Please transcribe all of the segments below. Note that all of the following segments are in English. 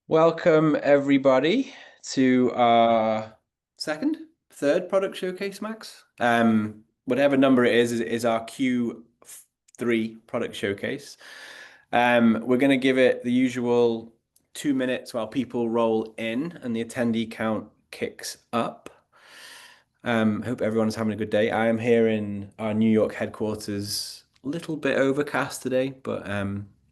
Welcome everybody to our third product showcase, Max. Whatever number it is our Q3 product showcase. We're going to give it the usual 2 minutes while people roll in and the attendee count kicks up. Hope everyone's having a good day. I am here in our New York headquarters. A little bit overcast today, but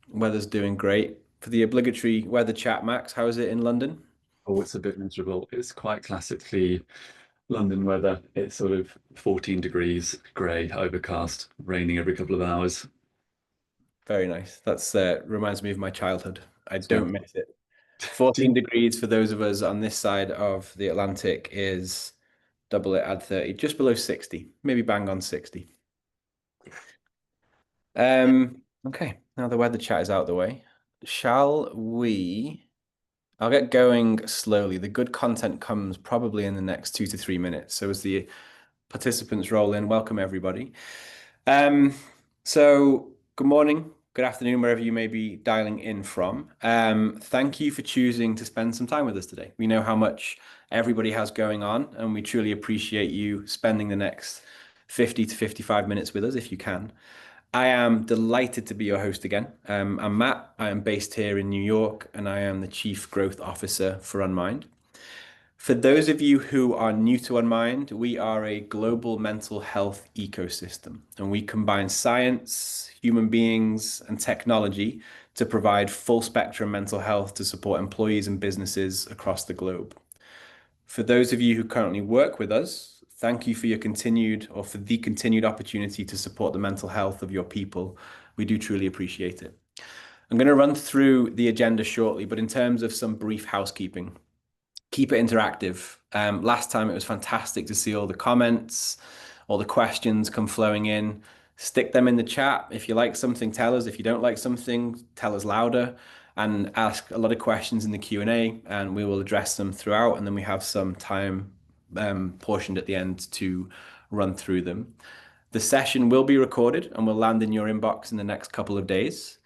weather's doing great. For the obligatory weather chat, Max, how is it in London? Oh, it's a bit miserable. It's quite classically London weather. It's sort of 14 degrees, grey, overcast, raining every couple of hours. Very nice. That's reminds me of my childhood. I So, don't miss it. do 14 you- degrees for those of us on this side of the Atlantic is double it, add 30, just below 60, maybe bang on 60. Okay, now the weather chat is out of the way. Shall we? I'll get going slowly. The good content comes probably in the next 2 to 3 minutes. So as the participants roll in, welcome everybody. Um, so good morning, good afternoon, wherever you may be dialing in from. Thank you for choosing to spend some time with us today. We know how much everybody has going on, and we truly appreciate you spending the next 50 to 55 minutes with us if you can. I am delighted to be your host again. I'm Matt. I am based here in New York, and I am the Chief Growth Officer for Unmind. For those of you who are new to Unmind, we are a global mental health ecosystem, and we combine science, human beings, and technology to provide full spectrum mental health to support employees and businesses across the globe. For those of you who currently work with us, thank you for your continued or for the continued opportunity to support the mental health of your people. We do truly appreciate it. I'm going to run through the agenda shortly, but in terms of some brief housekeeping, keep it interactive. Last time it was fantastic to see all the comments, all the questions come flowing in. Stick them in the chat. If you like something, tell us. If you don't like something, tell us louder and ask a lot of questions in the Q&A and we will address them throughout. And then we have some time portioned at the end to run through them. The session will be recorded and will land in your inbox in the next couple of days.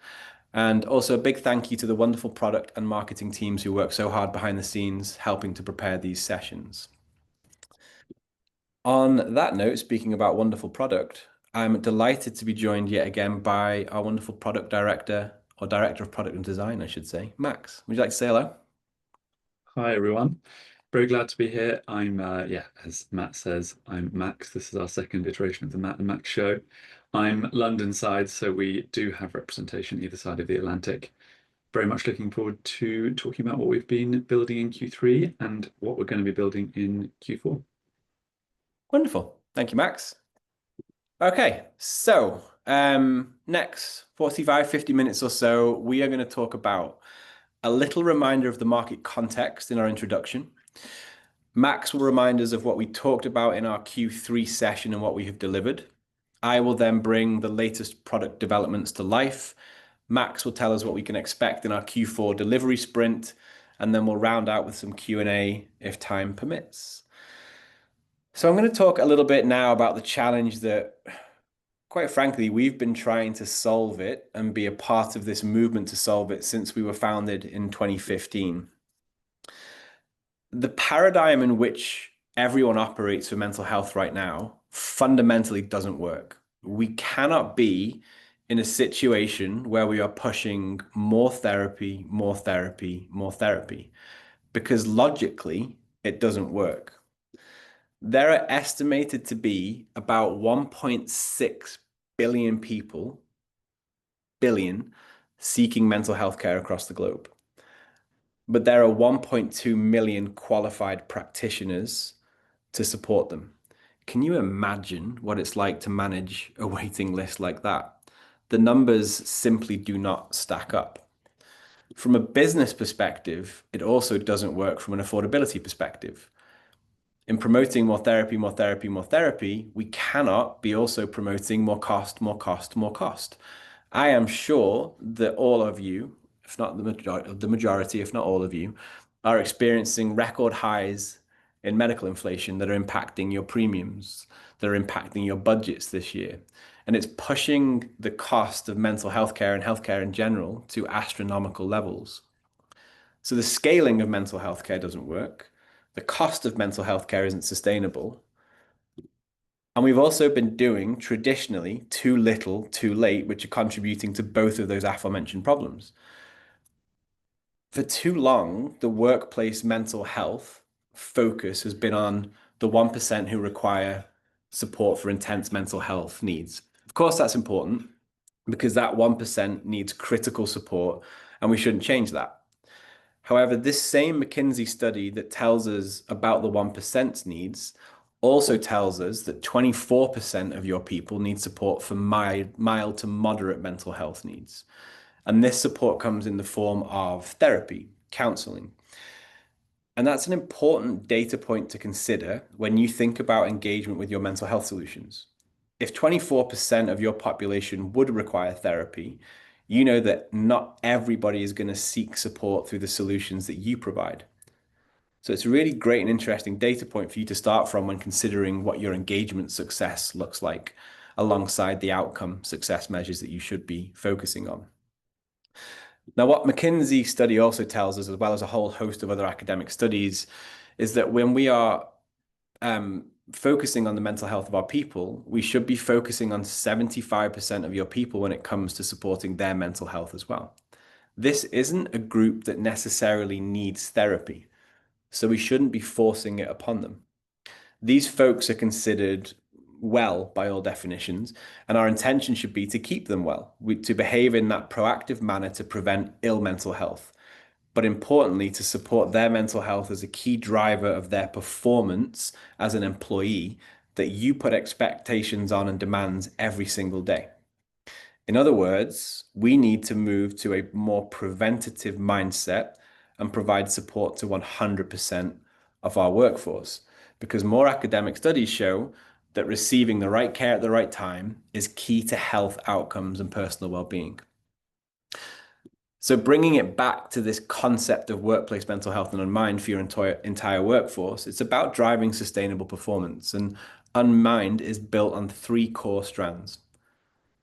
And also a big thank you to the wonderful product and marketing teams who work so hard behind the scenes helping to prepare these sessions. On that note, speaking about wonderful product, I'm delighted to be joined yet again by our wonderful product director, or director of product and design, I should say. Max, would you like to say hello? Hi everyone. Very glad to be here. Yeah, as Matt says, I'm Max. This is our second iteration of the Matt and Max show. I'm London side, so we do have representation either side of the Atlantic. Very much looking forward to talking about what we've been building in Q3 and what we're going to be building in Q4. Wonderful. Thank you, Max. Okay, so next 45, 50 minutes or so, we are going to talk about a little reminder of the market context in our introduction. Max will remind us of what we talked about in our Q3 session and what we have delivered. I will then bring the latest product developments to life. Max will tell us what we can expect in our Q4 delivery sprint, and then we'll round out with some Q&A if time permits. So I'm going to talk a little bit now about the challenge that, quite frankly, we've been trying to solve it and be a part of this movement to solve it since we were founded in 2015. The paradigm in which everyone operates for mental health right now fundamentally doesn't work. We cannot be in a situation where we are pushing more therapy, more therapy, more therapy, because logically it doesn't work. There are estimated to be about 1.6 billion people, billion, seeking mental health care across the globe. But there are 1.2 million qualified practitioners to support them. Can you imagine what it's like to manage a waiting list like that? The numbers simply do not stack up. From a business perspective, it also doesn't work from an affordability perspective. In promoting more therapy, more therapy, more therapy, we cannot be also promoting more cost, more cost, more cost. I am sure that all of you, if not the majority, if not all of you, are experiencing record highs in medical inflation that are impacting your premiums, that are impacting your budgets this year. And it's pushing the cost of mental health care and healthcare in general to astronomical levels. So the scaling of mental health care doesn't work. The cost of mental health care isn't sustainable. And we've also been doing traditionally too little, too late, which are contributing to both of those aforementioned problems. For too long, the workplace mental health focus has been on the 1% who require support for intense mental health needs. Of course, that's important because that 1% needs critical support, and we shouldn't change that. However, this same McKinsey study that tells us about the 1% needs also tells us that 24% of your people need support for mild to moderate mental health needs. And this support comes in the form of therapy, counseling. And that's an important data point to consider when you think about engagement with your mental health solutions. If 24% of your population would require therapy, you know that not everybody is going to seek support through the solutions that you provide. So it's a really great and interesting data point for you to start from when considering what your engagement success looks like alongside the outcome success measures that you should be focusing on. Now, what McKinsey study also tells us, as well as a whole host of other academic studies, is that when we are focusing on the mental health of our people, we should be focusing on 75% of your people when it comes to supporting their mental health as well. This isn't a group that necessarily needs therapy, so we shouldn't be forcing it upon them. These folks are considered well by all definitions, and our intention should be to keep them well, to behave in that proactive manner to prevent ill mental health, but importantly, to support their mental health as a key driver of their performance as an employee that you put expectations on and demands every single day. In other words, we need to move to a more preventative mindset and provide support to 100% of our workforce, because more academic studies show that receiving the right care at the right time is key to health outcomes and personal well-being. So bringing it back to this concept of workplace mental health and Unmind for your entire workforce, it's about driving sustainable performance. And Unmind is built on three core strands.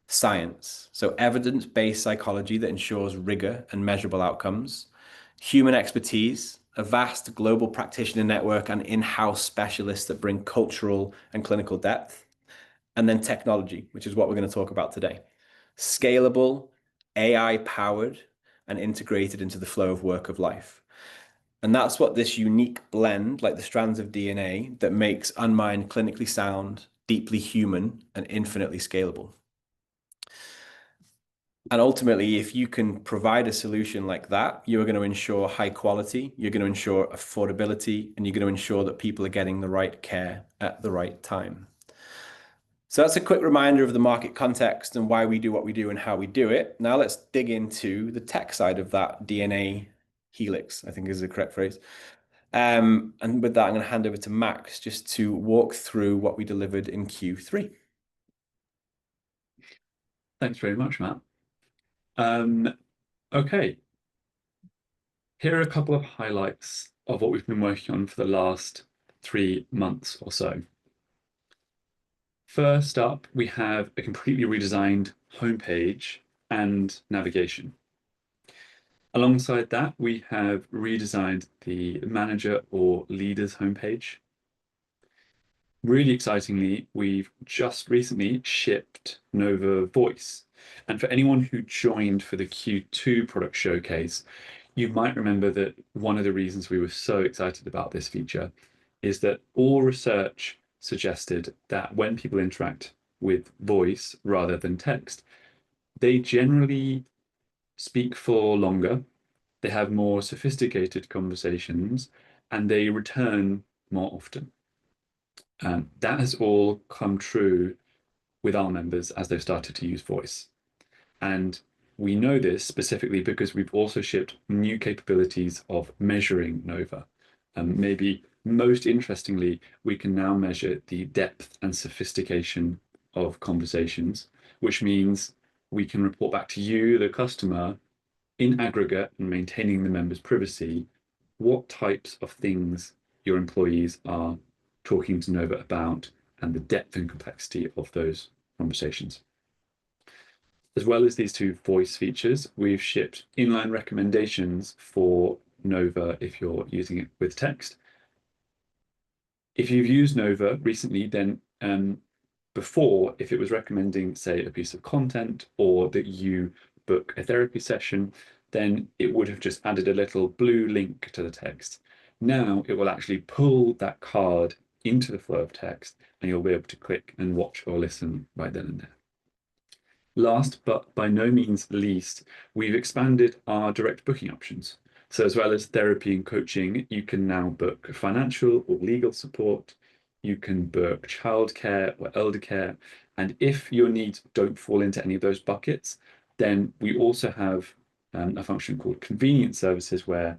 Science, so evidence-based psychology that ensures rigor and measurable outcomes. Human expertise, a vast global practitioner network and in-house specialists that bring cultural and clinical depth. And then technology, which is what we're going to talk about today. Scalable, AI-powered, and integrated into the flow of work of life. And that's what this unique blend, like the strands of DNA, that makes Unmind clinically sound, deeply human, and infinitely scalable. And ultimately, if you can provide a solution like that, you're going to ensure high quality, you're going to ensure affordability, and you're going to ensure that people are getting the right care at the right time. So that's a quick reminder of the market context and why we do what we do and how we do it. Now let's dig into the tech side of that DNA helix, I think is the correct phrase. And with that, I'm going to hand over to Max just to walk through what we delivered in Q3. Thanks very much, Matt. Okay, here are a couple of highlights of what we've been working on for the last 3 months or so. First up, we have a completely redesigned homepage and navigation. Alongside that, we have redesigned the manager or leaders homepage. Really excitingly, we've just recently shipped Nova Voice. And for anyone who joined for the Q2 product showcase, you might remember that one of the reasons we were so excited about this feature is that all research suggested that when people interact with voice rather than text, they generally speak for longer, they have more sophisticated conversations, and they return more often. That has all come true with our members as they've started to use voice. And we know this specifically because we've also shipped new capabilities of measuring Nova. Maybe most interestingly, we can now measure the depth and sophistication of conversations, which means we can report back to you, the customer, in aggregate and maintaining the member's privacy, what types of things your employees are talking to Nova about and the depth and complexity of those conversations. As well as these two voice features, we've shipped inline recommendations for Nova if you're using it with text. If you've used Nova recently, then before, if it was recommending, say, a piece of content or that you book a therapy session, then it would have just added a little blue link to the text. Now it will actually pull that card into the flow of text and you'll be able to click and watch or listen right then and there. Last, but by no means least, we've expanded our direct booking options. So as well as therapy and coaching, you can now book financial or legal support. You can book childcare or elder care. And if your needs don't fall into any of those buckets, then we also have a function called convenience services where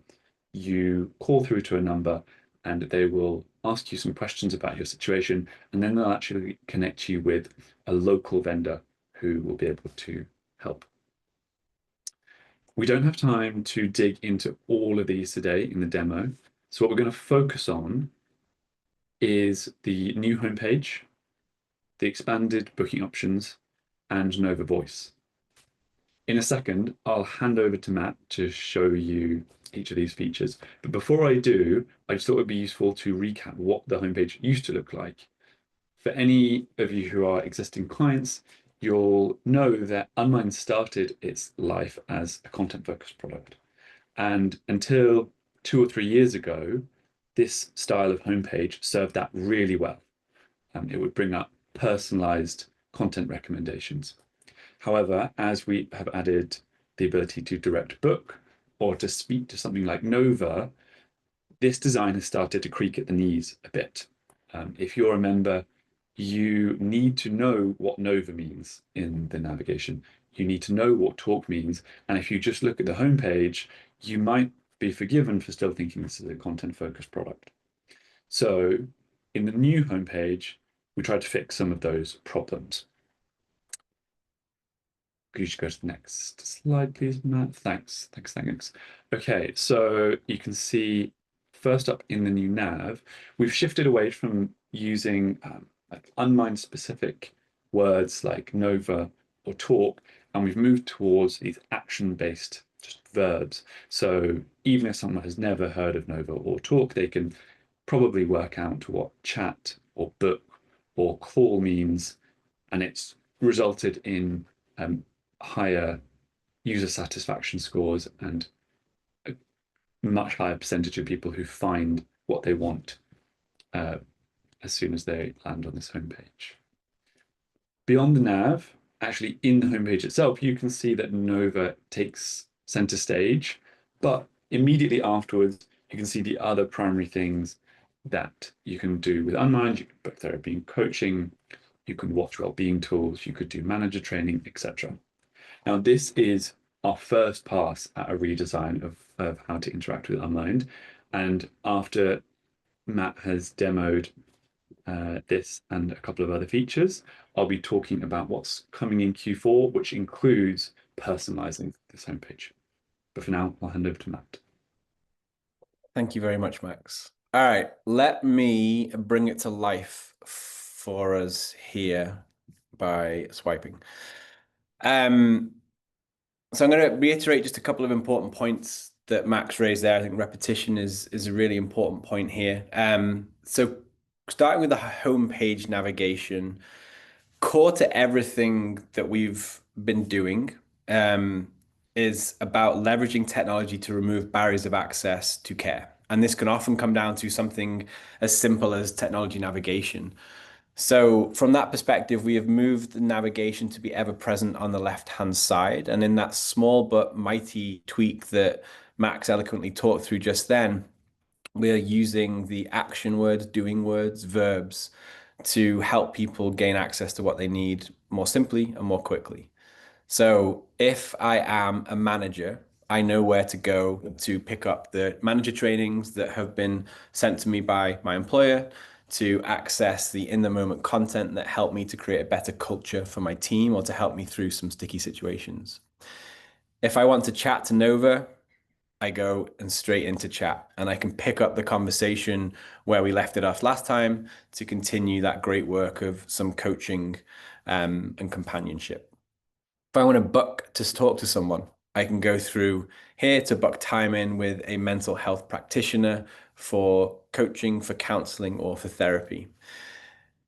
you call through to a number and they will ask you some questions about your situation, and then they'll actually connect you with a local vendor who will be able to help. We don't have time to dig into all of these today in the demo. So what we're going to focus on is the new homepage, the expanded booking options, and Nova Voice. In a second, I'll hand over to Matt to show you each of these features. But before I do, I just thought it would be useful to recap what the homepage used to look like. For any of you who are existing clients, you'll know that Unmind started its life as a content-focused product. And until 2 or 3 years ago, this style of homepage served that really well. It would bring up personalized content recommendations. However, as we have added the ability to direct book or to speak to something like Nova, this design has started to creak at the knees a bit. If you're a member, you need to know what Nova means in the navigation. You need to know what talk means. And if you just look at the homepage, you might be forgiven for still thinking this is a content-focused product. So in the new homepage, we tried to fix some of those problems. Could you just go to the next slide, please, Matt? Thanks. Okay, so you can see first up in the new nav, we've shifted away from using like Unmind specific words like Nova or talk, and we've moved towards these action-based just verbs. So even if someone has never heard of Nova or talk, they can probably work out what chat or book or call means, and it's resulted in higher user satisfaction scores and a much higher percentage of people who find what they want as soon as they land on this homepage. Beyond the nav, actually in the homepage itself, you can see that Nova takes center stage, but immediately afterwards, you can see the other primary things that you can do with Unmind. You can book therapy and coaching, you can watch well-being tools, you could do manager training, etc. Now, this is our first pass at a redesign of how to interact with Unmind. And after Matt has demoed this and a couple of other features, I'll be talking about what's coming in Q4, which includes personalizing this homepage. But for now, I'll hand over to Matt. Thank you very much, Max. All right, let me bring it to life for us here by swiping. So I'm going to reiterate just a couple of important points that Max raised there. I think repetition is a really important point here. So starting with the homepage navigation, core to everything that we've been doing is about leveraging technology to remove barriers of access to care. And this can often come down to something as simple as technology navigation. So from that perspective, we have moved the navigation to be ever present on the left-hand side. And in that small but mighty tweak that Max eloquently talked through just then, we're using the action words, doing words, verbs to help people gain access to what they need more simply and more quickly. So if I am a manager, I know where to go to pick up the manager trainings that have been sent to me by my employer, to access the in the moment content that help me to create a better culture for my team or to help me through some sticky situations. If I want to chat to Nova, I go and straight into chat and I can pick up the conversation where we left it off last time to continue that great work of some coaching and companionship. If I want to book to talk to someone, I can go through here to book time in with a mental health practitioner for coaching, for counseling, or for therapy.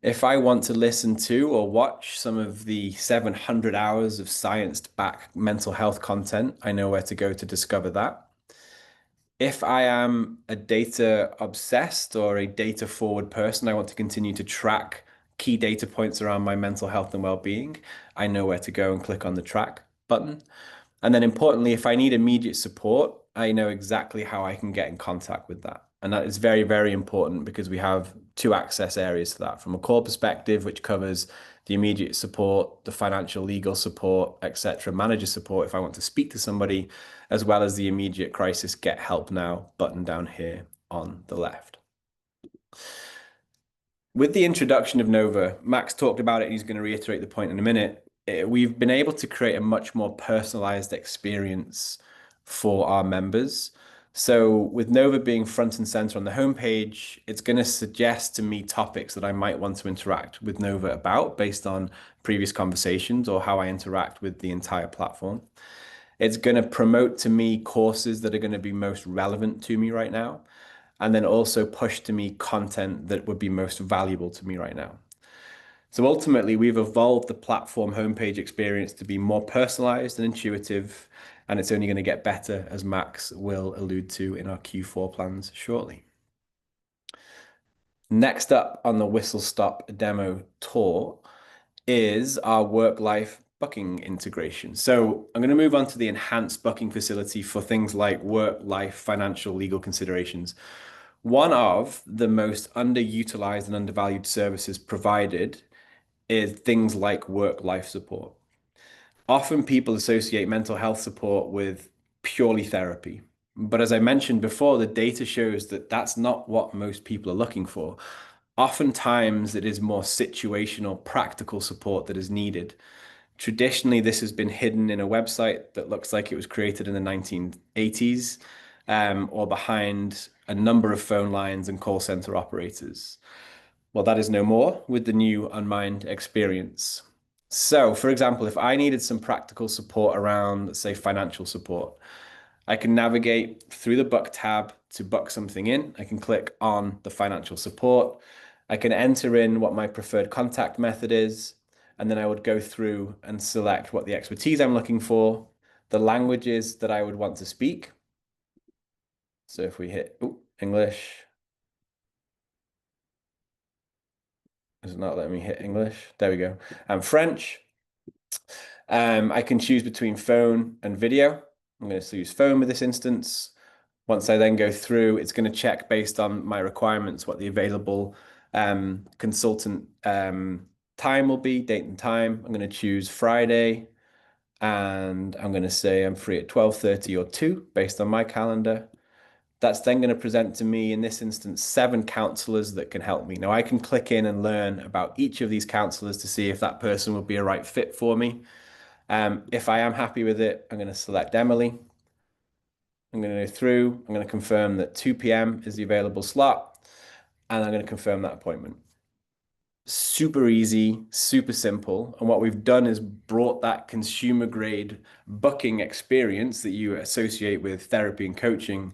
If I want to listen to or watch some of the 700 hours of science-backed mental health content, I know where to go to discover that. If I am a data obsessed or a data forward person, I want to continue to track key data points around my mental health and well-being, I know where to go and click on the track button. And then importantly, if I need immediate support, I know exactly how I can get in contact with that. And that is very, very important because we have two access areas to that from a core perspective, which covers the immediate support, the financial, legal support, etc., manager support if I want to speak to somebody, as well as the immediate crisis get help now button down here on the left. With the introduction of Nova, Max talked about it, and he's going to reiterate the point in a minute. We've been able to create a much more personalized experience for our members. So, with Nova being front and center on the homepage, it's going to suggest to me topics that I might want to interact with Nova about based on previous conversations or how I interact with the entire platform. It's going to promote to me courses that are going to be most relevant to me right now, and then also push to me content that would be most valuable to me right now. So ultimately, we've evolved the platform homepage experience to be more personalized and intuitive, and it's only going to get better, as Max will allude to in our Q4 plans shortly. Next up on the Whistle Stop demo tour is our work-life booking integration. So I'm going to move on to the enhanced booking facility for things like work, life, financial, legal considerations. One of the most underutilized and undervalued services provided is things like work-life support. Often people associate mental health support with purely therapy. But as I mentioned before, the data shows that that's not what most people are looking for. Oftentimes, it is more situational, practical support that is needed. Traditionally, this has been hidden in a website that looks like it was created in the 1980s, or behind a number of phone lines and call center operators. Well, that is no more with the new Unmind experience. So, for example, if I needed some practical support around, let's say, financial support, I can navigate through the book tab to book something in. I can click on the financial support. I can enter in what my preferred contact method is, and then I would go through and select what the expertise I'm looking for, the languages that I would want to speak. So if we hit English, it's not letting me hit English. There we go. And French. I can choose between phone and video. I'm going to use phone with this instance. Once I then go through, it's going to check based on my requirements what the available consultant time will be, date and time. I'm going to choose Friday, and I'm going to say I'm free at 12:30 or 2 based on my calendar. That's then going to present to me, in this instance, 7 counselors that can help me. Now, I can click in and learn about each of these counselors to see if that person would be a right fit for me. If I am happy with it, I'm going to select Emily. I'm going to go through, I'm going to confirm that 2 p.m. is the available slot, and I'm going to confirm that appointment. Super easy, super simple. And what we've done is brought that consumer grade booking experience that you associate with therapy and coaching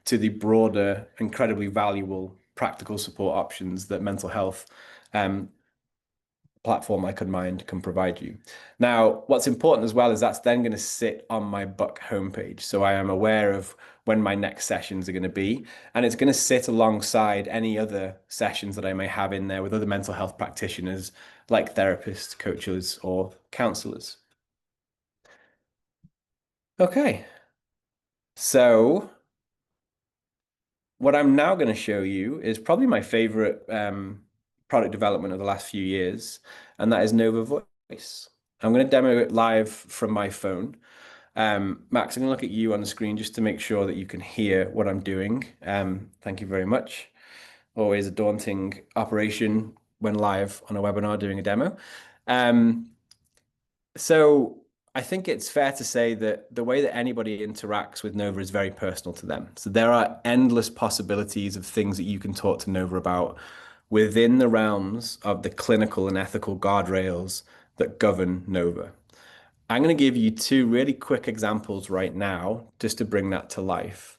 to the broader, incredibly valuable practical support options that mental health platform like Unmind can provide you. Now, what's important as well is that's then going to sit on my book homepage. So I am aware of when my next sessions are going to be, and it's going to sit alongside any other sessions that I may have in there with other mental health practitioners like therapists, coaches, or counselors. Okay. So what I'm now going to show you is probably my favorite product development of the last few years, and that is Nova Voice. I'm going to demo it live from my phone. Max, I'm going to look at you on the screen just to make sure that you can hear what I'm doing. Thank you very much. Always a daunting operation when live on a webinar doing a demo. So I think it's fair to say that the way that anybody interacts with Nova is very personal to them. So there are endless possibilities of things that you can talk to Nova about within the realms of the clinical and ethical guardrails that govern Nova. I'm going to give you two really quick examples right now, just to bring that to life.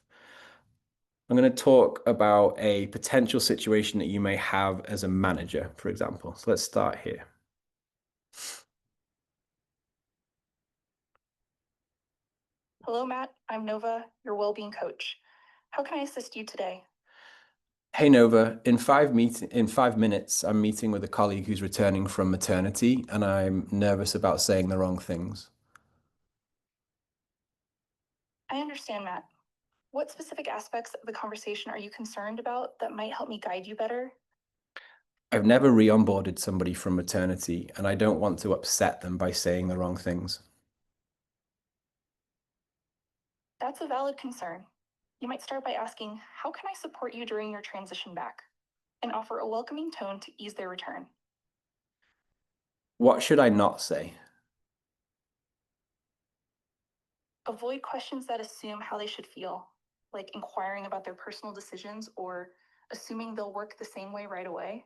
I'm going to talk about a potential situation that you may have as a manager, for example. So let's start here. Hello, Matt. I'm Nova, your well-being coach. How can I assist you today? Hey Nova, in 5 minutes, I'm meeting with a colleague who's returning from maternity, and I'm nervous about saying the wrong things. I understand, Matt. What specific aspects of the conversation are you concerned about that might help me guide you better? I've never re-onboarded somebody from maternity, and I don't want to upset them by saying the wrong things. That's a valid concern. You might start by asking, how can I support you during your transition back? And offer a welcoming tone to ease their return. What should I not say? Avoid questions that assume how they should feel, like inquiring about their personal decisions or assuming they'll work the same way right away.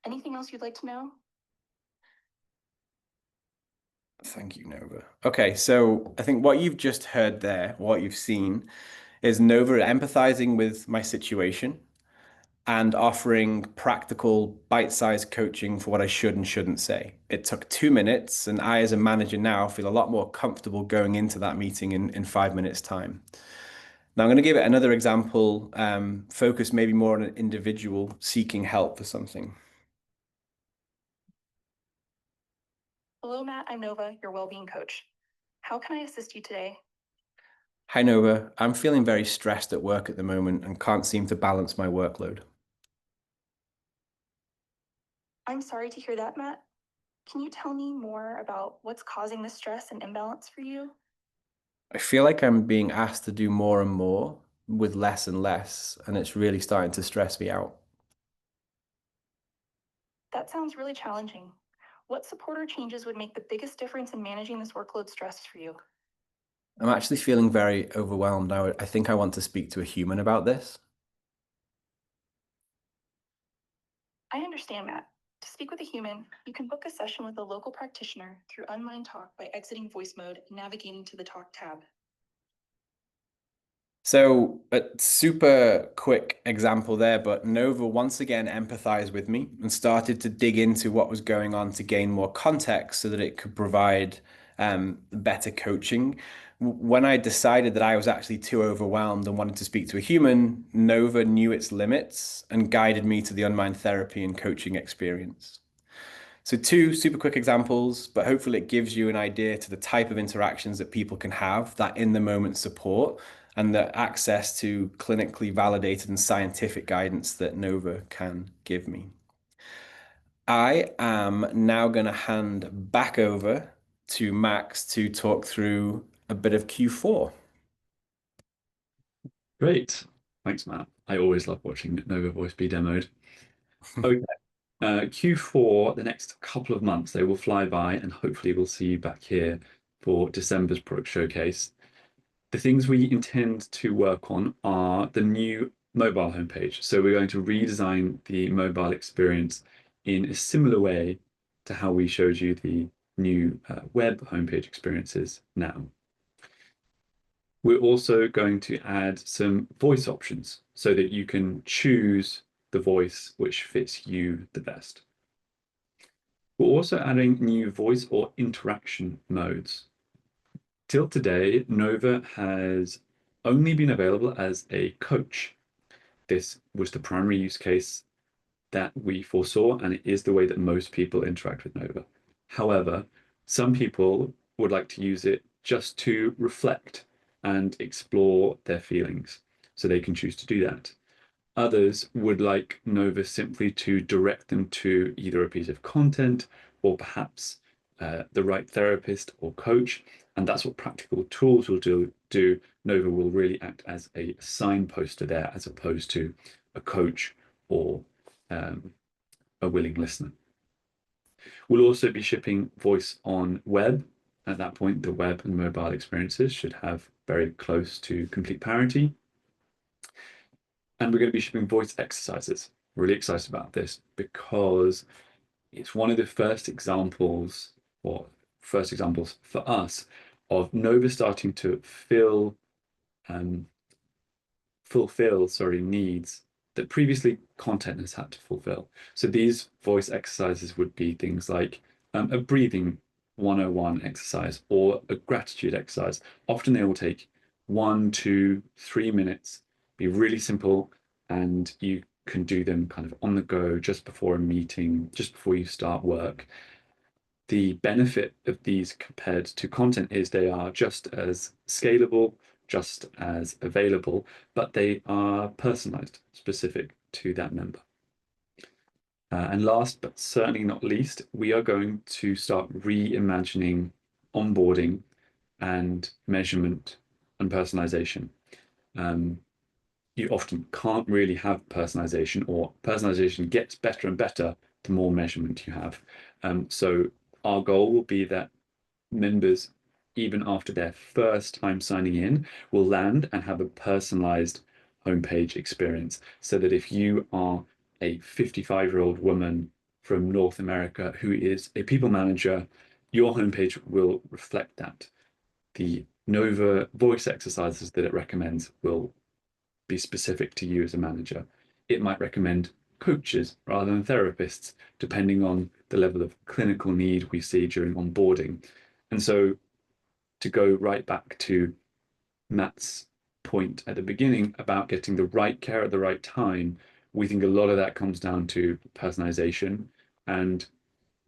Anything else you'd like to know? Thank you, Nova. Okay, so I think what you've just heard there, what you've seen, is Nova empathizing with my situation and offering practical, bite-sized coaching for what I should and shouldn't say. It took 2 minutes, and I, as a manager now, feel a lot more comfortable going into that meeting in 5 minutes' time. Now, I'm going to give it another example, focus maybe more on an individual seeking help for something. Hello, Matt. I'm Nova, your well-being coach. How can I assist you today? Hi, Nova. I'm feeling very stressed at work at the moment and can't seem to balance my workload. I'm sorry to hear that, Matt. Can you tell me more about what's causing the stress and imbalance for you? I feel like I'm being asked to do more and more with less and less, and it's really starting to stress me out. That sounds really challenging. What support or changes would make the biggest difference in managing this workload stress for you? I'm actually feeling very overwhelmed now. I think I want to speak to a human about this. I understand, Matt. To speak with a human, you can book a session with a local practitioner through Unmind Talk by exiting voice mode and navigating to the Talk tab. So, a super quick example there, but Nova once again empathized with me and started to dig into what was going on to gain more context so that it could provide better coaching. When I decided that I was actually too overwhelmed and wanted to speak to a human, Nova knew its limits and guided me to the Unmind therapy and coaching experience. So two super quick examples, but hopefully it gives you an idea to the type of interactions that people can have, that in the moment support, and the access to clinically validated and scientific guidance that Nova can give me. I am now going to hand back over to Max to talk through a bit of Q4. Great. Thanks, Matt. I always love watching Nova Voice be demoed. Okay. Q4, the next couple of months, they will fly by, and hopefully we'll see you back here for December's product showcase. The things we intend to work on are the new mobile homepage. So we're going to redesign the mobile experience in a similar way to how we showed you the new web homepage experiences now. We're also going to add some voice options so that you can choose the voice which fits you the best. We're also adding new voice or interaction modes. Till today, Nova has only been available as a coach. This was the primary use case that we foresaw, and it is the way that most people interact with Nova. However, some people would like to use it just to reflect and explore their feelings, so they can choose to do that. Others would like Nova simply to direct them to either a piece of content or perhaps the right therapist or coach. And that's what practical tools will do. Nova will really act as a signposter there as opposed to a coach or a willing listener. We'll also be shipping voice on web. At that point, the web and mobile experiences should have very close to complete parity. And we're going to be shipping voice exercises. Really excited about this because it's one of the first examples, or first examples for us of Nova starting to fulfill, needs that previously content has had to fulfill. So these voice exercises would be things like a breathing 101 exercise or a gratitude exercise. Often they will take 1, 2, 3 minutes, be really simple, and you can do them kind of on the go just before a meeting, just before you start work. The benefit of these compared to content is they are just as scalable, just as available, but they are personalized, specific to that member. And last but certainly not least, we are going to start reimagining onboarding and measurement and personalization. You often can't really have personalization, or personalization gets better and better the more measurement you have. So our goal will be that members, even after their first time signing in, will land and have a personalized homepage experience. So that if you are a 55-year-old woman from North America who is a people manager, your homepage will reflect that. The Nova voice exercises that it recommends will be specific to you as a manager. It might recommend coaches rather than therapists, depending on the level of clinical need we see during onboarding. And so, to go right back to Matt's point at the beginning about getting the right care at the right time, we think a lot of that comes down to personalization. And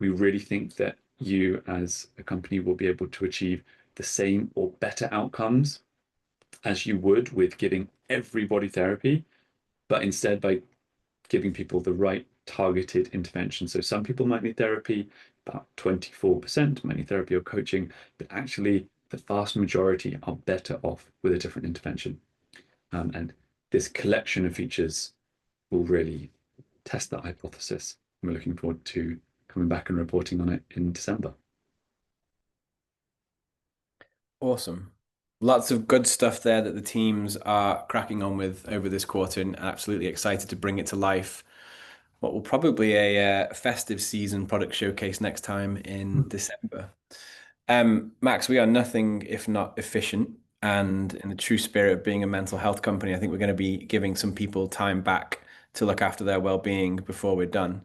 we really think that you as a company will be able to achieve the same or better outcomes as you would with giving everybody therapy, but instead by giving people the right targeted intervention. So some people might need therapy, about 24% might need therapy or coaching, but actually the vast majority are better off with a different intervention. And this collection of features will really test that hypothesis. We're looking forward to coming back and reporting on it in December. Awesome. Lots of good stuff there that the teams are cracking on with over this quarter, and absolutely excited to bring it to life. What will probably be a festive season product showcase next time in December. Max, we are nothing if not efficient. And in the true spirit of being a mental health company, I think we're going to be giving some people time back to look after their well-being before we're done,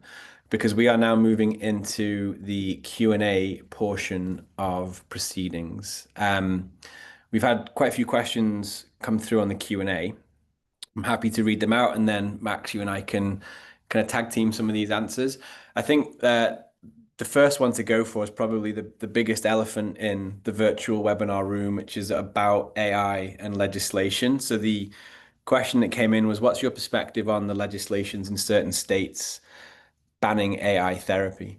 because we are now moving into the Q&A portion of proceedings. We've had quite a few questions come through on the Q&A. I'm happy to read them out, and then Max, you and I can kind of tag team some of these answers. I think that the first one to go for is probably the biggest elephant in the virtual webinar room, which is about AI and legislation. So the question that came in was, what's your perspective on the legislations in certain states banning AI therapy?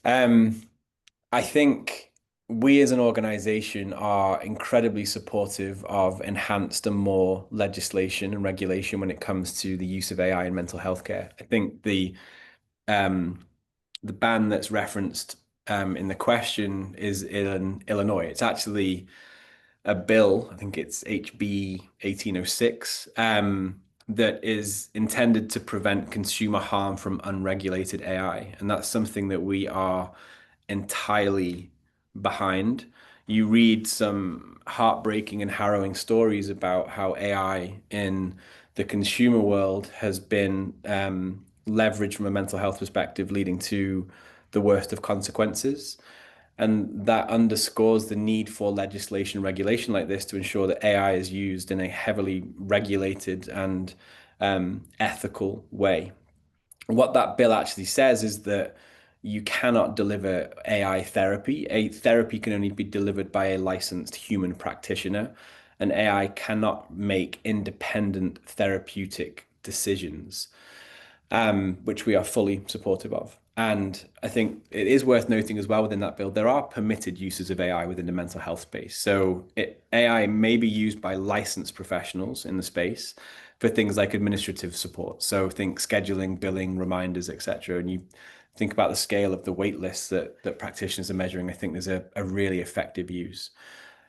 I think we as an organization are incredibly supportive of enhanced and more legislation and regulation when it comes to the use of AI in mental health care. I think the ban that's referenced in the question is in Illinois. It's actually a bill, I think it's HB 1806, that is intended to prevent consumer harm from unregulated AI. And that's something that we are entirely behind. You read some heartbreaking and harrowing stories about how AI in the consumer world has been leveraged from a mental health perspective, leading to the worst of consequences. And that underscores the need for legislation and regulation like this to ensure that AI is used in a heavily regulated and ethical way. What that bill actually says is that you cannot deliver AI therapy. A therapy can only be delivered by a licensed human practitioner, and AI cannot make independent therapeutic decisions, which we are fully supportive of. And I think it is worth noting as well within that bill, there are permitted uses of AI within the mental health space. So AI may be used by licensed professionals in the space for things like administrative support. So think scheduling, billing, reminders, etc. And you think about the scale of the wait lists that practitioners are measuring, I think there's a really effective use.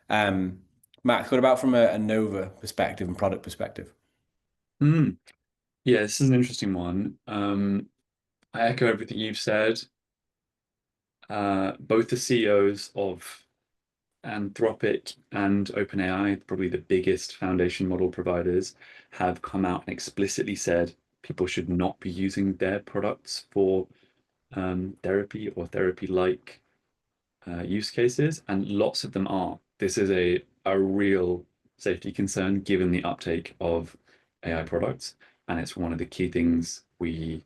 Max, what about from a Nova perspective and product perspective? Yeah, this is an interesting one. I echo everything you've said. both the CEOs of Anthropic and OpenAI, probably the biggest foundation model providers, have come out and explicitly said people should not be using their products for therapy or therapy-like use cases, and lots of them are. This is a real safety concern given the uptake of AI products, and it's one of the key things we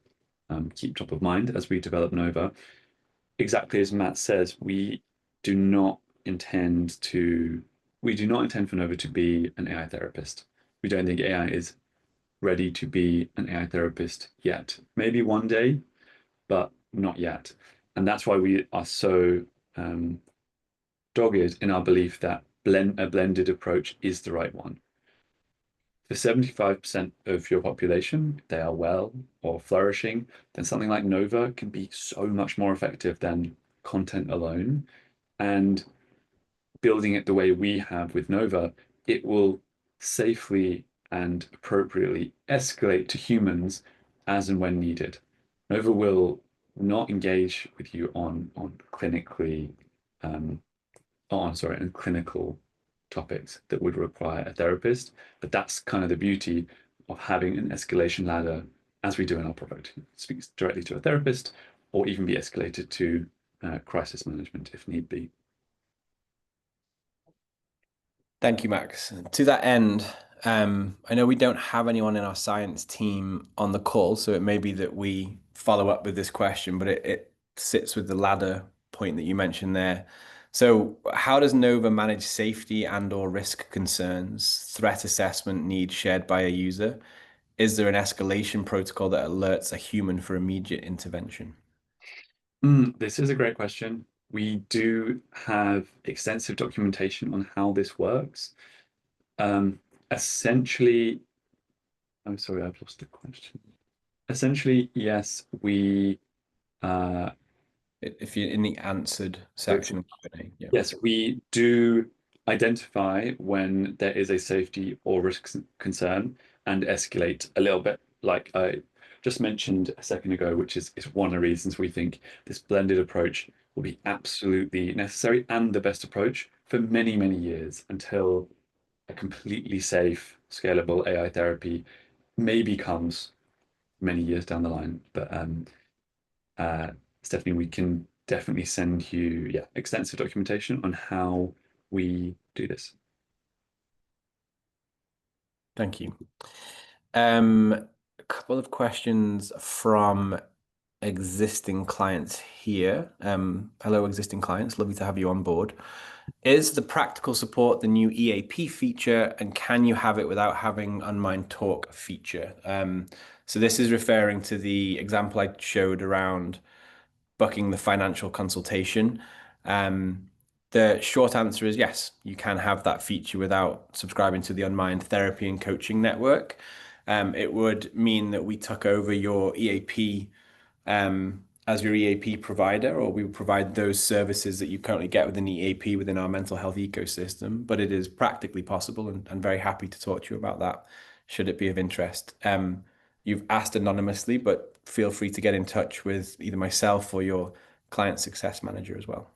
keep top of mind as we develop Nova. Exactly as Matt says, do not intend for Nova to be an AI therapist. We don't think AI is ready to be an AI therapist yet. Maybe one day, but not yet. And that's why we are so dogged in our belief that a blended approach is the right one. For 75% of your population, if they are well or flourishing, then something like Nova can be so much more effective than content alone. And building it the way we have with Nova, it will safely and appropriately escalate to humans as and when needed. Nova will not engage with you on clinically and clinical topics that would require a therapist. But that's kind of the beauty of having an escalation ladder as we do in our product. It speaks directly to a therapist or even be escalated to crisis management if need be. Thank you, Max. To that end, I know we don't have anyone in our science team on the call, so it may be that we follow up with this question, but it sits with the ladder point that you mentioned there. So how does Nova manage safety and/or risk concerns, threat assessment needs shared by a user? Is there an escalation protocol that alerts a human for immediate intervention? This is a great question. We do have extensive documentation on how this works. Essentially, I'm sorry, I've lost the question. Essentially, yes, we If you're in the answered section, yeah. yes, we do identify when there is a safety or risk concern and escalate a little bit, like I just mentioned a second ago, which is one of the reasons we think this blended approach will be absolutely necessary and the best approach for many, many years until a completely safe, scalable AI therapy maybe comes many years down the line. But Stephanie, we can definitely send you extensive documentation on how we do this. Thank you. A couple of questions from existing clients here. Hello, existing clients. Lovely to have you on board. Is the practical support the new EAP feature, and can you have it without having Unmind Talk feature? So this is referring to the example I showed around booking the financial consultation. The short answer is yes, you can have that feature without subscribing to the Unmind Therapy and Coaching Network. It would mean that we took over your EAP as your EAP provider, or we would provide those services that you currently get within EAP within our mental health ecosystem. But it is practically possible, and I'm very happy to talk to you about that, should it be of interest. You've asked anonymously, but feel free to get in touch with either myself or your client success manager as well.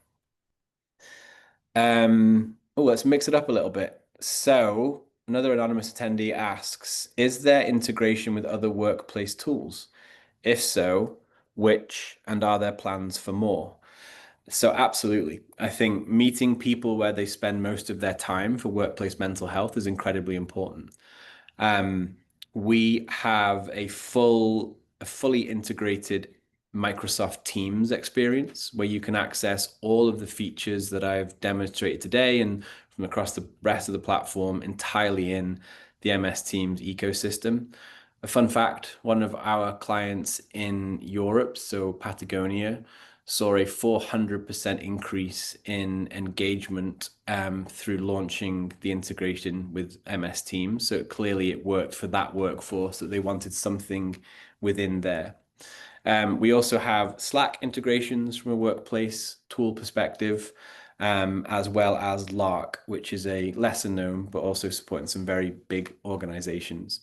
Let's mix it up a little bit. So another anonymous attendee asks, is there integration with other workplace tools? If so, which, and are there plans for more? So absolutely. I think meeting people where they spend most of their time for workplace mental health is incredibly important. We have a fully integrated Microsoft Teams experience where you can access all of the features that I've demonstrated today and from across the rest of the platform entirely in the MS Teams ecosystem. A fun fact, one of our clients in Europe, so Patagonia, saw a 400% increase in engagement through launching the integration with MS Teams. So clearly it worked for that workforce, that they wanted something within there. We also have Slack integrations from a workplace tool perspective, as well as Lark, which is a lesser known, but also supporting some very big organizations.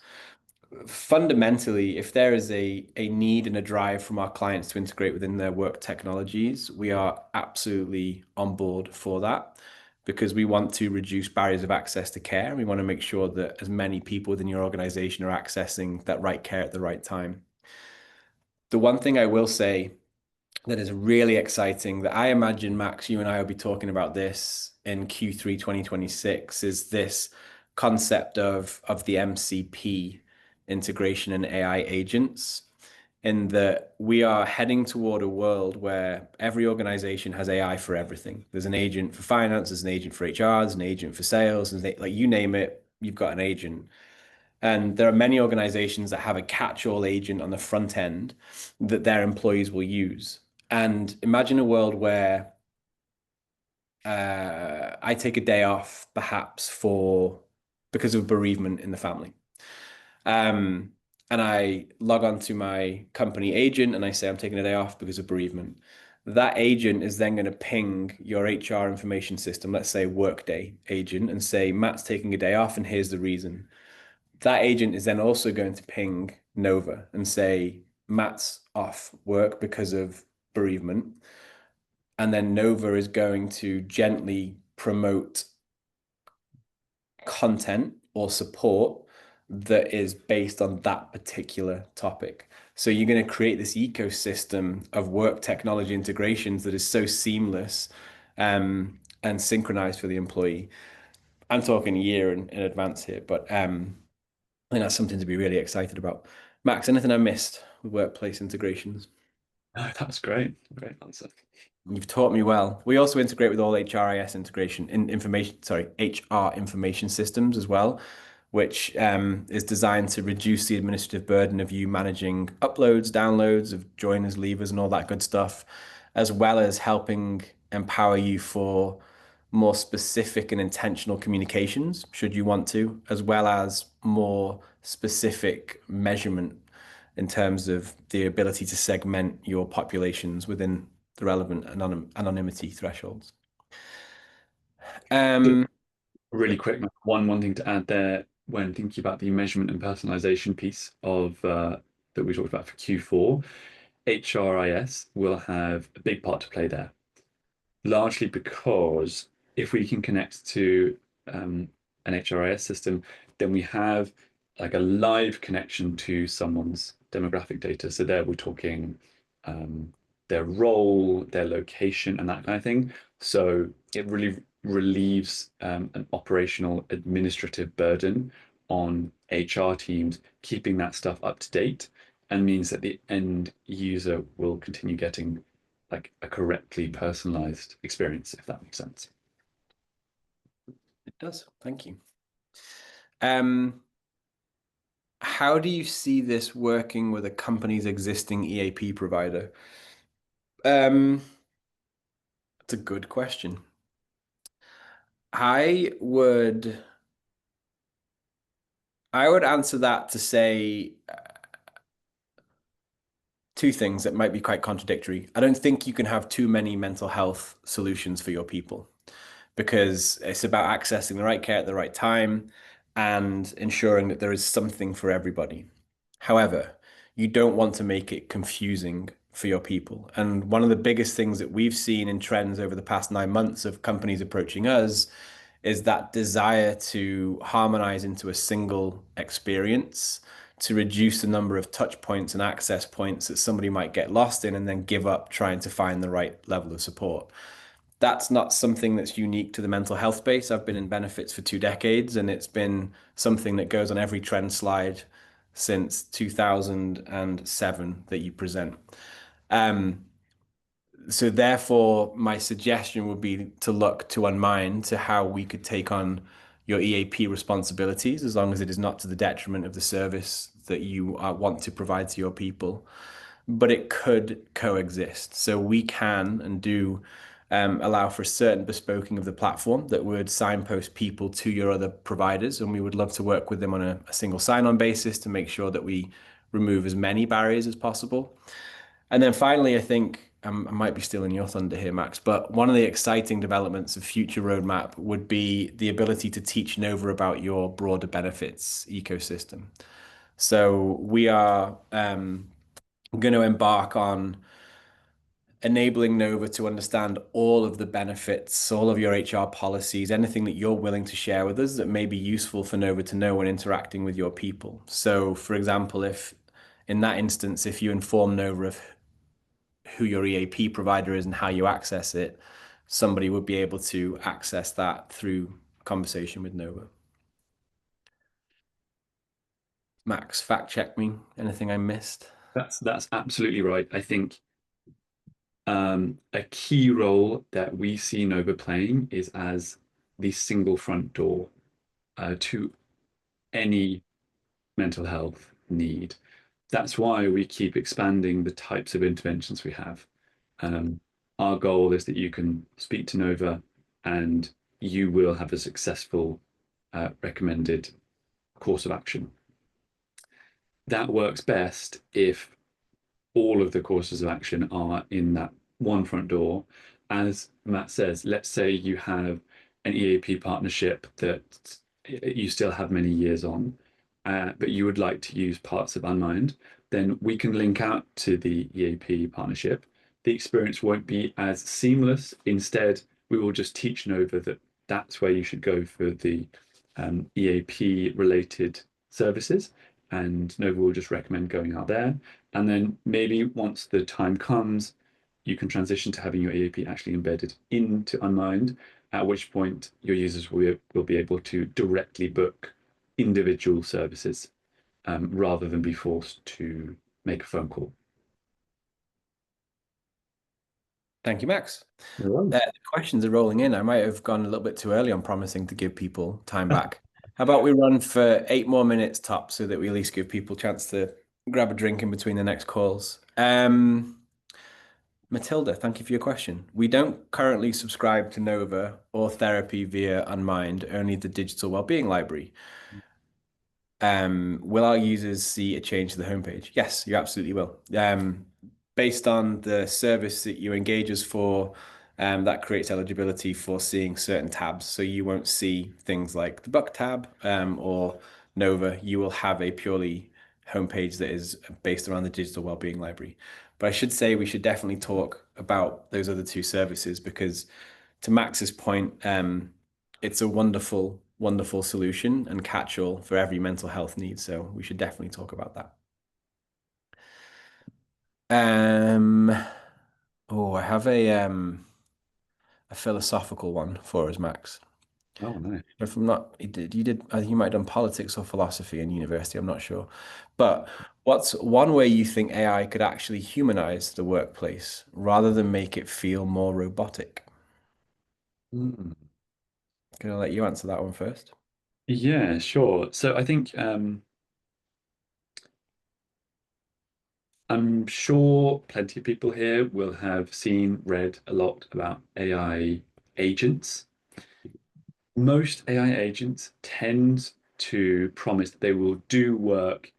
fundamentally, if there is a need and a drive from our clients to integrate within their work technologies, we are absolutely on board for that because we want to reduce barriers of access to care. We want to make sure that as many people within your organization are accessing that right care at the right time. The one thing I will say that is really exciting that I imagine, Max, you and I will be talking about this in Q3 2026 is this concept of the MCP integration and AI agents, in that we are heading toward a world where every organization has AI for everything. There's an agent for finance, there's an agent for HR, there's an agent for sales, and like you name it, you've got an agent. And there are many organizations that have a catch-all agent on the front end that their employees will use. And imagine a world where I take a day off, perhaps for because of bereavement in the family. Um, and I log on to my company agent and I say I'm taking a day off because of bereavement. That agent is then going to ping your HR information system, let's say Workday agent, and say Matt's taking a day off and here's the reason. That agent is then also going to ping Nova and say Matt's off work because of bereavement. And then Nova is going to gently promote content or support that is based on that particular topic. So you're going to create this ecosystem of work technology integrations that is so seamless and synchronized for the employee. I'm talking a year in advance here, but I think that's something to be really excited about. Max, anything I missed with workplace integrations? No, that's great. Great answer. You've taught me well. We also integrate with all HRIS integration in information, sorry, HR information systems as well, which is designed to reduce the administrative burden of you managing uploads, downloads of joiners, leavers, and all that good stuff, as well as helping empower you for more specific and intentional communications, should you want to, as well as more specific measurement in terms of the ability to segment your populations within the relevant anonymity thresholds. Really quick, one thing to add there when thinking about the measurement and personalization piece of that we talked about for Q4, HRIS will have a big part to play there, largely because if we can connect to an HRIS system, then we have like a live connection to someone's demographic data. So there we're talking their role, their location, and that kind of thing. So it really relieves an operational administrative burden on HR teams, keeping that stuff up to date, and means that the end user will continue getting like a correctly personalized experience, if that makes sense. It does. Thank you. How do you see this working with a company's existing EAP provider? That's a good question. I would answer that to say two things that might be quite contradictory. I don't think you can have too many mental health solutions for your people because it's about accessing the right care at the right time and ensuring that there is something for everybody. However, you don't want to make it confusing for your people. And one of the biggest things that we've seen in trends over the past 9 months of companies approaching us is that desire to harmonize into a single experience to reduce the number of touch points and access points that somebody might get lost in and then give up trying to find the right level of support. That's not something that's unique to the mental health space. I've been in benefits for 2 decades, and it's been something that goes on every trend slide since 2007 that you present. So therefore, my suggestion would be to look to Unmind to how we could take on your EAP responsibilities, as long as it is not to the detriment of the service that you want to provide to your people. But it could coexist. So we can and do allow for a certain bespoking of the platform that would signpost people to your other providers. And we would love to work with them on a single sign-on basis to make sure that we remove as many barriers as possible. And then finally, I think I might be stealing your thunder here, Max, but one of the exciting developments of future roadmap would be the ability to teach Nova about your broader benefits ecosystem. So we are going to embark on enabling Nova to understand all of the benefits, all of your HR policies, anything that you're willing to share with us that may be useful for Nova to know when interacting with your people. So, for example, if in that instance, if you inform Nova of who your EAP provider is and how you access it, somebody would be able to access that through conversation with Nova. Max, fact check me. Anything I missed? That's absolutely right. I think a key role that we see Nova playing is as the single front door to any mental health need. That's why we keep expanding the types of interventions we have. Um, our goal is that you can speak to Nova and you will have a successful recommended course of action. That works best if all of the courses of action are in that one front door. As Matt says, let's say you have an EAP partnership that you still have many years on, but you would like to use parts of Unmind, then we can link out to the EAP partnership. The experience won't be as seamless. Instead, we will just teach Nova that that's where you should go for the EAP related services. And Nova will just recommend going out there. And then maybe once the time comes, you can transition to having your EAP actually embedded into Unmind, at which point your users will be able to directly book individual services rather than be forced to make a phone call. Thank you, Max. No The questions are rolling in. I might have gone a little bit too early on promising to give people time back. How about we run for 8 more minutes top so that we at least give people a chance to grab a drink in between the next calls? Matilda, thank you for your question. We don't currently subscribe to Nova or therapy via Unmind, only the digital wellbeing library. Will our users see a change to the homepage? Yes, you absolutely will. Based on the service that you engage us for, that creates eligibility for seeing certain tabs. So you won't see things like the Buck tab or Nova. You will have a purely homepage that is based around the digital wellbeing library. But I should say we should definitely talk about those other two services because, to Max's point, it's a wonderful, wonderful solution and catch-all for every mental health need. So we should definitely talk about that. I have a philosophical one for us, Max. Oh, no. If I'm not, I think you might have done politics or philosophy in university, I'm not sure. But what's one way you think AI could actually humanize the workplace rather than make it feel more robotic? Mm. Can I let you answer that one first? Yeah, sure. So I think I'm sure plenty of people here will have seen, read a lot about AI agents. Most AI agents tend to promise that they will do work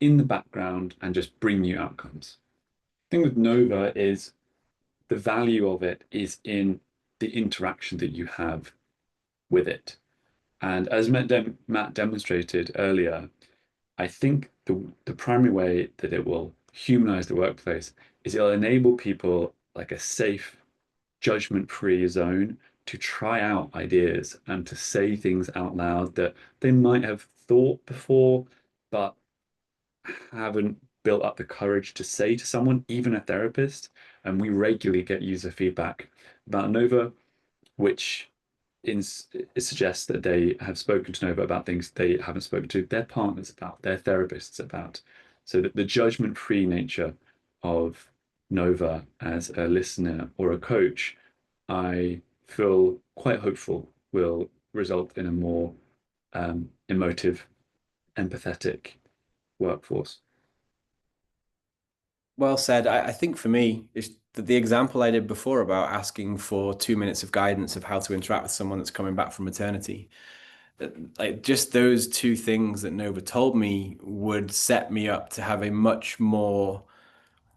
in the background and just bring you outcomes. The thing with Nova is the value of it is in the interaction that you have with it. And as Matt demonstrated earlier, I think the primary way that it will humanize the workplace is it'll enable people like a safe, judgment-free zone to try out ideas and to say things out loud that they might have thought before, but haven't built up the courage to say to someone, even a therapist. And we regularly get user feedback about Nova, which it suggests that they have spoken to Nova about things they haven't spoken to their partners about, their therapists about. So that the judgment-free nature of Nova as a listener or a coach, I feel quite hopeful will result in a more emotive, empathetic workforce. Well said. I think for me, it's the example I did before about asking for 2 minutes of guidance of how to interact with someone that's coming back from maternity. Like just those two things that Nova told me would set me up to have a much more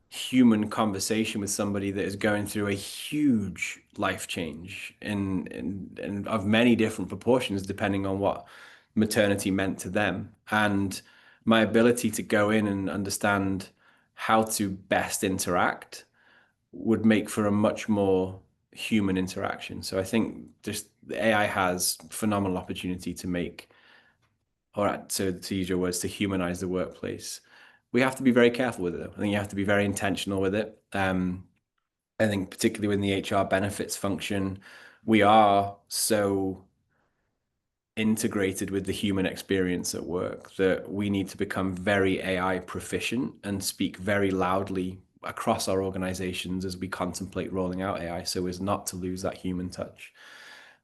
human conversation with somebody that is going through a huge life change and of many different proportions depending on what maternity meant to them. And my ability to go in and understand how to best interact would make for a much more human interaction. So I think just the AI has phenomenal opportunity to make, or to use your words, to humanize the workplace. We have to be very careful with it, though. I think you have to be very intentional with it. I think particularly with the HR benefits function, we are so integrated with the human experience at work that we need to become very AI proficient and speak very loudly across our organizations as we contemplate rolling out AI so as not to lose that human touch.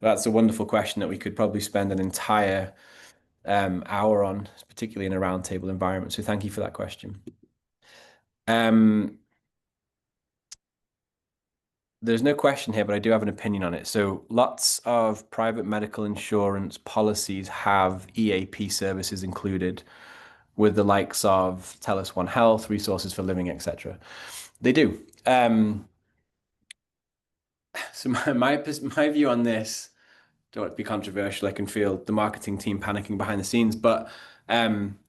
That's a wonderful question that we could probably spend an entire hour on, particularly in a roundtable environment. So thank you for that question. There's no question here, but I do have an opinion on it. So lots of private medical insurance policies have EAP services included with the likes of TELUS One Health, Resources for Living, etc. They do. So my view on this, don't want to be controversial. I can feel the marketing team panicking behind the scenes, but I'm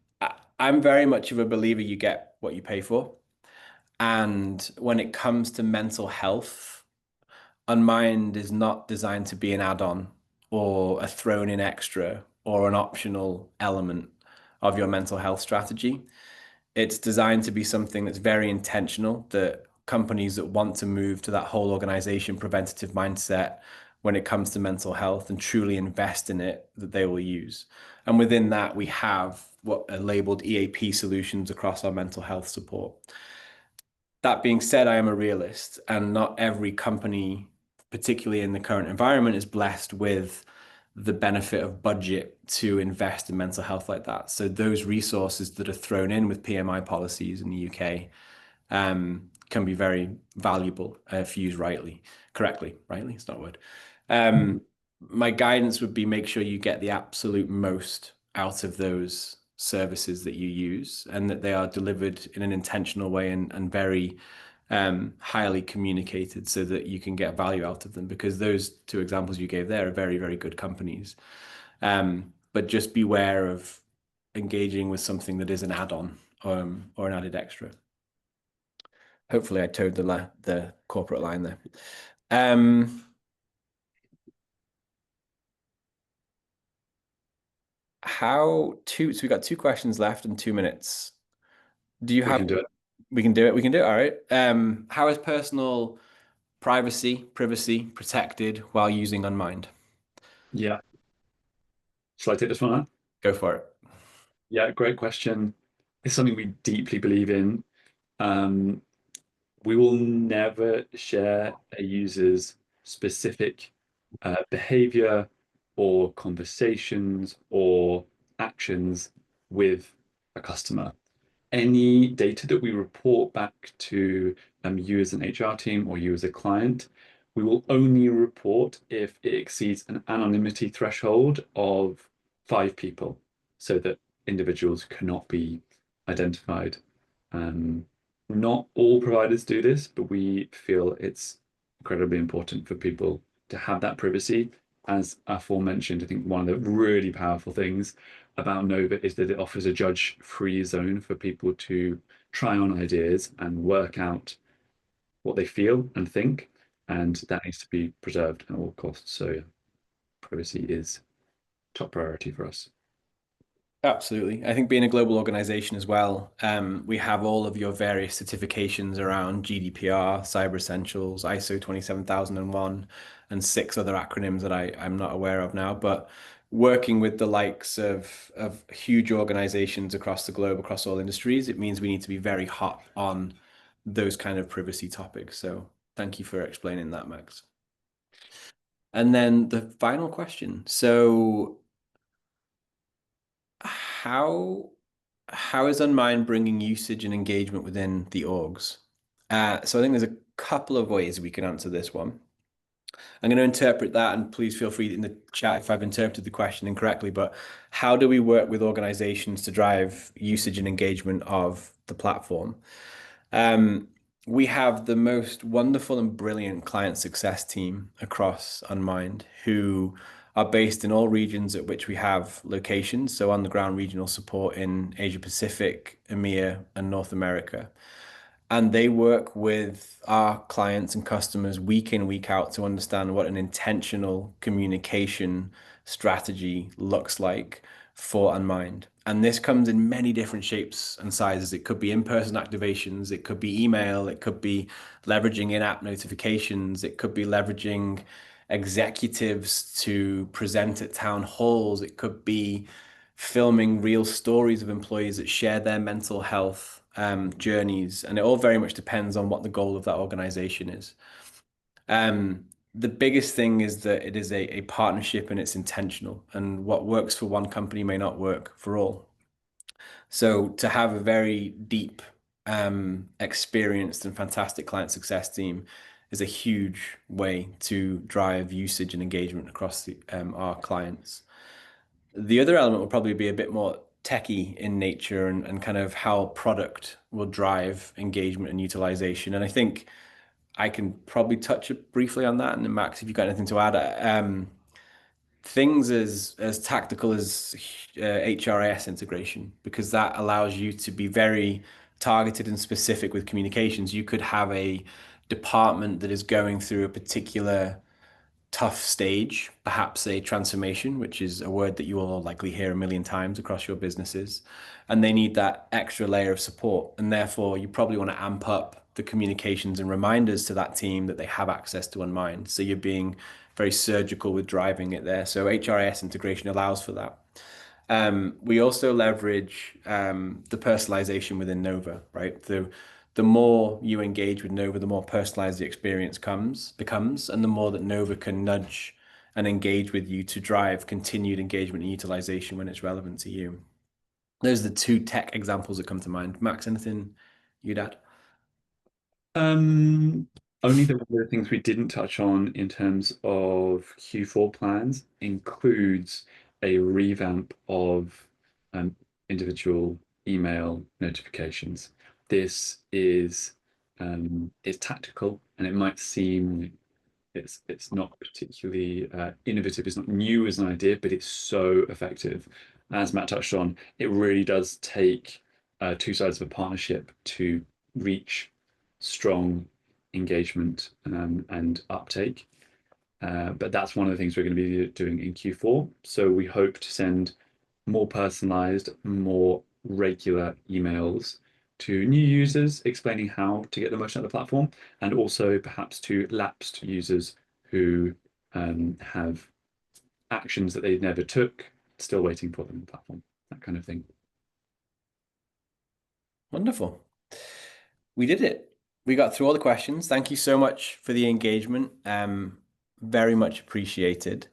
very much of a believer you get what you pay for. And when it comes to mental health, Unmind is not designed to be an add-on or a thrown in extra or an optional element of your mental health strategy. It's designed to be something that's very intentional, that companies that want to move to that whole organization preventative mindset when it comes to mental health and truly invest in it, that they will use. And within that, we have what are labeled EAP solutions across our mental health support. That being said, I am a realist, and not every company, particularly in the current environment, is blessed with the benefit of budget to invest in mental health like that. So those resources that are thrown in with PMI policies in the UK can be very valuable if used correctly. It's not a word. My guidance would be make sure you get the absolute most out of those services that you use and that they are delivered in an intentional way and very highly communicated so that you can get value out of them, because those two examples you gave there are very, very good companies. But just beware of engaging with something that is an add-on or an added extra. Hopefully I towed the corporate line there. So we got two questions left in 2 minutes. We can do it. We can do it. We can do it. All right. How is personal privacy protected while using Unmind? Yeah. Shall I take this one on? Go for it. Yeah, great question. It's something we deeply believe in. We will never share a user's specific behavior or conversations or actions with a customer. Any data that we report back to you as an HR team or you as a client, we will only report if it exceeds an anonymity threshold of 5 people, so that individuals cannot be identified. Not all providers do this, but we feel it's incredibly important for people to have that privacy. As aforementioned, I think one of the really powerful things about Nova is that it offers a judge-free zone for people to try on ideas and work out what they feel and think, and that needs to be preserved at all costs. So privacy is top priority for us. Absolutely. I think being a global organization as well, we have all of your various certifications around GDPR, Cyber Essentials, ISO 27001, and 6 other acronyms that I'm not aware of now. But working with the likes of huge organizations across the globe, across all industries, it means we need to be very hot on those kind of privacy topics. So thank you for explaining that, Max. And then the final question. So how is Unmind bringing usage and engagement within the orgs? So I think there's a couple of ways we can answer this one. I'm going to interpret that, and please feel free in the chat if I've interpreted the question incorrectly, but how do we work with organizations to drive usage and engagement of the platform? We have the most wonderful and brilliant client success team across Unmind who are based in all regions at which we have locations, so on the ground regional support in Asia Pacific, EMEA, and North America. And they work with our clients and customers week in, week out to understand what an intentional communication strategy looks like for Unmind. And this comes in many different shapes and sizes. It could be in-person activations, it could be email, it could be leveraging in-app notifications, it could be leveraging executives to present at town halls, it could be filming real stories of employees that share their mental health journeys, and it all very much depends on what the goal of that organization is. The biggest thing is that it is a partnership and it's intentional, and what works for one company may not work for all. So to have a very deep, experienced and fantastic client success team is a huge way to drive usage and engagement across our clients. The other element will probably be a bit more techie in nature and kind of how product will drive engagement and utilization. And I think I can probably touch briefly on that. And then Max, if you've got anything to add, things as tactical as HRIS integration, because that allows you to be very targeted and specific with communications. You could have a department that is going through a particular tough stage, perhaps a transformation, which is a word that you will likely hear a million times across your businesses. And they need that extra layer of support. And therefore, you probably want to amp up the communications and reminders to that team that they have access to Unmind. So you're being very surgical with driving it there. So HRIS integration allows for that. We also leverage the personalization within Nova, right? The more you engage with Nova, the more personalized the experience becomes, and the more that Nova can nudge and engage with you to drive continued engagement and utilization when it's relevant to you. Those are the two tech examples that come to mind. Max, anything you'd add? Only the things we didn't touch on in terms of Q4 plans includes a revamp of individual email notifications. This is tactical, and it might seem it's not particularly innovative. It's not new as an idea, but it's so effective. As Matt touched on, it really does take two sides of a partnership to reach strong engagement and uptake. But that's one of the things we're going to be doing in Q4. So we hope to send more personalized, more regular emails to new users explaining how to get the most out of the platform, and also perhaps to lapsed users who have actions that they never took, still waiting for them on the platform, that kind of thing. Wonderful. We did it. We got through all the questions. Thank you so much for the engagement. Very much appreciated.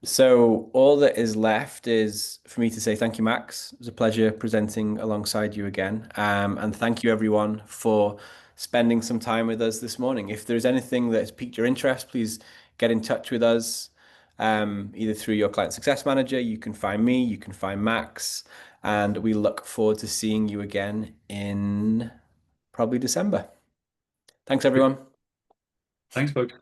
So all that is left is for me to say thank you, Max. It was a pleasure presenting alongside you again. And thank you everyone for spending some time with us this morning. If there's anything that has piqued your interest, please get in touch with us, either through your client success manager. You can find me, you can find Max, and we look forward to seeing you again in probably December. Thanks, everyone. Thanks, folks.